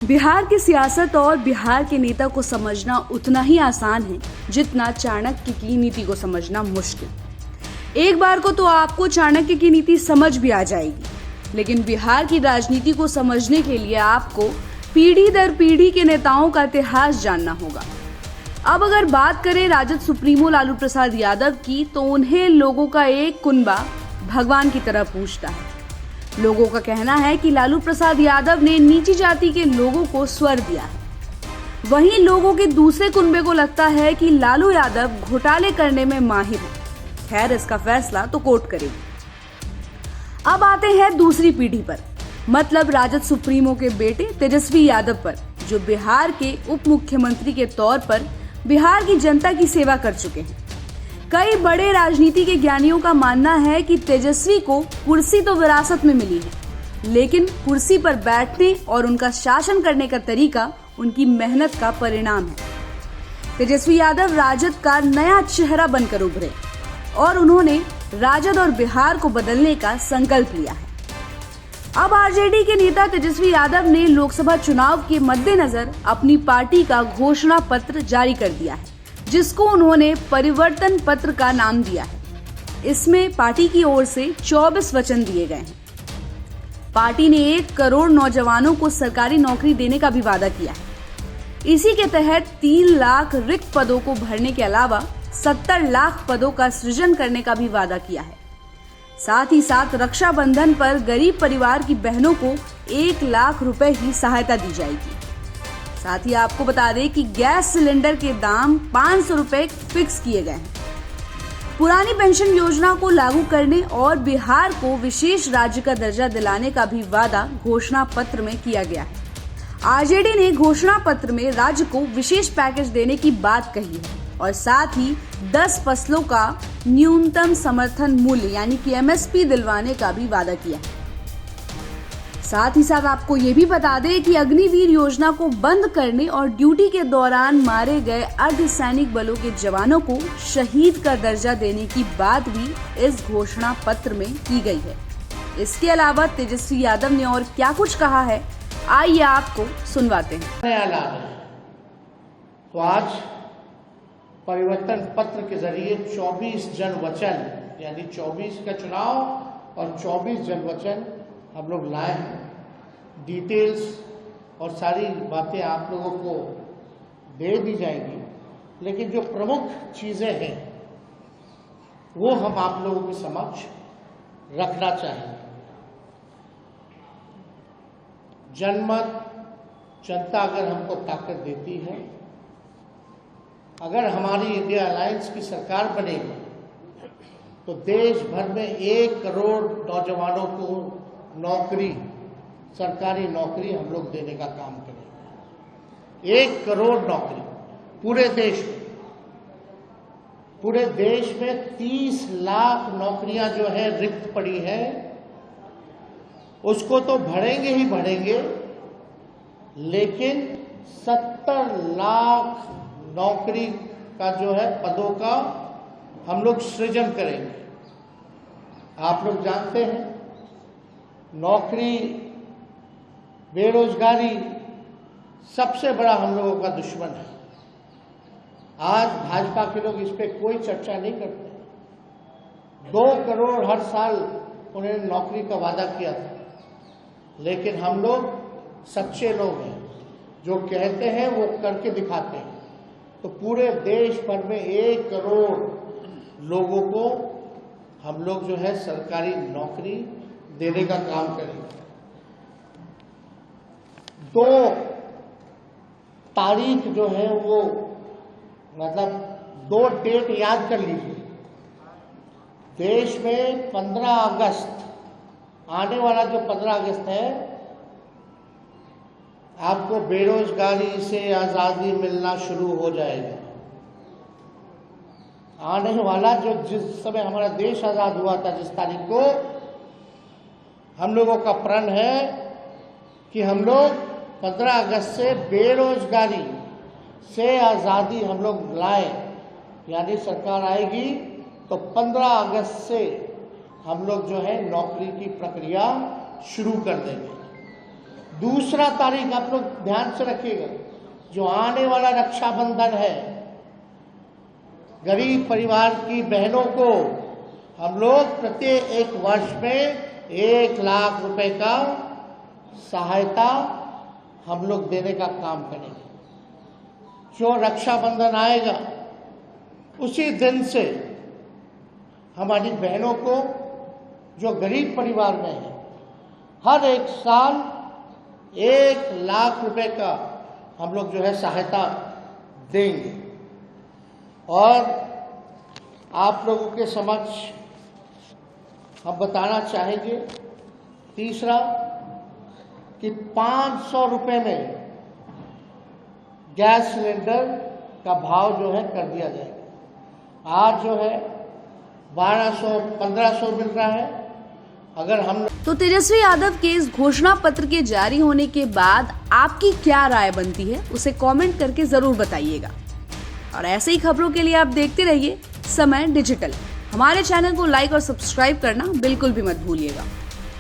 बिहार की सियासत और बिहार के नेता को समझना उतना ही आसान है जितना चाणक्य की नीति को समझना मुश्किल। एक बार को तो आपको चाणक्य की नीति समझ भी आ जाएगी, लेकिन बिहार की राजनीति को समझने के लिए आपको पीढ़ी दर पीढ़ी के नेताओं का इतिहास जानना होगा। अब अगर बात करें राजद सुप्रीमो लालू प्रसाद यादव की, तो उन्हें लोगों का एक कुनबा भगवान की तरह पूजता है। लोगों का कहना है कि लालू प्रसाद यादव ने नीची जाति के लोगों को स्वर दिया है। वहीं लोगों के दूसरे कुनबे को लगता है कि लालू यादव घोटाले करने में माहिर है। खैर, इसका फैसला तो कोर्ट करेगी। अब आते हैं दूसरी पीढ़ी पर, मतलब राजद सुप्रीमो के बेटे तेजस्वी यादव पर, जो बिहार के उप मुख्यमंत्री के तौर पर बिहार की जनता की सेवा कर चुके हैं। कई बड़े राजनीति के ज्ञानियों का मानना है कि तेजस्वी को कुर्सी तो विरासत में मिली है, लेकिन कुर्सी पर बैठने और उनका शासन करने का तरीका उनकी मेहनत का परिणाम है। तेजस्वी यादव राजद का नया चेहरा बनकर उभरे और उन्होंने राजद और बिहार को बदलने का संकल्प लिया है। अब आरजेडी के नेता तेजस्वी यादव ने लोकसभा चुनाव के मद्देनजर अपनी पार्टी का घोषणा पत्र जारी कर दिया है, जिसको उन्होंने परिवर्तन पत्र का नाम दिया है। इसमें पार्टी की ओर से 24 वचन दिए गए हैं। पार्टी ने 1 करोड़ नौजवानों को सरकारी नौकरी देने का भी वादा किया है। इसी के तहत 3 लाख रिक्त पदों को भरने के अलावा 70 लाख पदों का सृजन करने का भी वादा किया है। साथ ही साथ रक्षाबंधन पर गरीब परिवार की बहनों को 1 लाख रुपए की सहायता दी जाएगी। साथ ही आपको बता दें कि गैस सिलेंडर के दाम 500 रुपए फिक्स किए गए हैं। पुरानी पेंशन योजना को लागू करने और बिहार को विशेष राज्य का दर्जा दिलाने का भी वादा घोषणा पत्र में किया गया है। आरजेडी ने घोषणा पत्र में राज्य को विशेष पैकेज देने की बात कही है और साथ ही 10 फसलों का न्यूनतम समर्थन मूल्य यानी कि MSP दिलवाने का भी वादा किया है। साथ ही साथ आपको ये भी बता दें कि अग्निवीर योजना को बंद करने और ड्यूटी के दौरान मारे गए अर्धसैनिक बलों के जवानों को शहीद का दर्जा देने की बात भी इस घोषणा पत्र में की गई है। इसके अलावा तेजस्वी यादव ने और क्या कुछ कहा है, आइए आपको सुनवाते हैं। तो आज परिवर्तन पत्र के जरिए 24 जन वचन यानी 24 का चुनाव और 24 जन वचन हम लोग लाए हैं। डिटेल्स और सारी बातें आप लोगों को दे दी जाएंगी, लेकिन जो प्रमुख चीजें हैं वो हम आप लोगों के समक्ष रखना चाहेंगे। जनमत, जनता अगर हमको ताकत देती है, अगर हमारी इंडिया अलायंस की सरकार बनेगी तो देश भर में 1 करोड़ नौजवानों को नौकरी, सरकारी नौकरी हम लोग देने का काम करेंगे। 1 करोड़ नौकरी पूरे देश में। पूरे देश में 30 लाख नौकरियां जो है रिक्त पड़ी है, उसको तो भरेंगे ही भरेंगे, लेकिन 70 लाख नौकरी का जो है पदों का हम लोग सृजन करेंगे। आप लोग जानते हैं नौकरी, बेरोजगारी सबसे बड़ा हम लोगों का दुश्मन है। आज भाजपा के लोग इस पे कोई चर्चा नहीं करते। 2 करोड़ हर साल उन्होंने नौकरी का वादा किया था, लेकिन हम लोग सच्चे लोग हैं, जो कहते हैं वो करके दिखाते हैं। तो पूरे देश भर में 1 करोड़ लोगों को हम लोग जो है सरकारी नौकरी देने का काम करेंगे। 2 तारीख जो है वो, मतलब 2 डेट याद कर लीजिए। देश में 15 अगस्त, आने वाला जो 15 अगस्त है, आपको बेरोजगारी से आजादी मिलना शुरू हो जाएगा। आने वाला जिस समय हमारा देश आजाद हुआ था, जिस तारीख को, हम लोगों का प्रण है कि हम लोग 15 अगस्त से बेरोजगारी से आजादी हम लोग लाए। यानी सरकार आएगी तो 15 अगस्त से हम लोग जो है नौकरी की प्रक्रिया शुरू कर देंगे। दूसरा तारीख आप लोग ध्यान से रखिएगा, जो आने वाला रक्षाबंधन है, गरीब परिवार की बहनों को हम लोग प्रत्येक वर्ष में 1 लाख रुपए का सहायता हम लोग देने का काम करेंगे। जो रक्षाबंधन आएगा उसी दिन से हमारी बहनों को जो गरीब परिवार में है, हर एक साल 1 लाख रुपए का हम लोग जो है सहायता देंगे। और आप लोगों के समक्ष हम बताना चाहेंगे तीसरा कि 500 रुपए में गैस सिलेंडर का भाव जो है कर दिया जाएगा। आज जो है 1200-1500 मिल रहा है। अगर हम तो तेजस्वी यादव के इस घोषणा पत्र के जारी होने के बाद आपकी क्या राय बनती है, उसे कमेंट करके जरूर बताइएगा। और ऐसे ही खबरों के लिए आप देखते रहिए समय डिजिटल। हमारे चैनल को लाइक और सब्सक्राइब करना बिल्कुल भी मत भूलिएगा।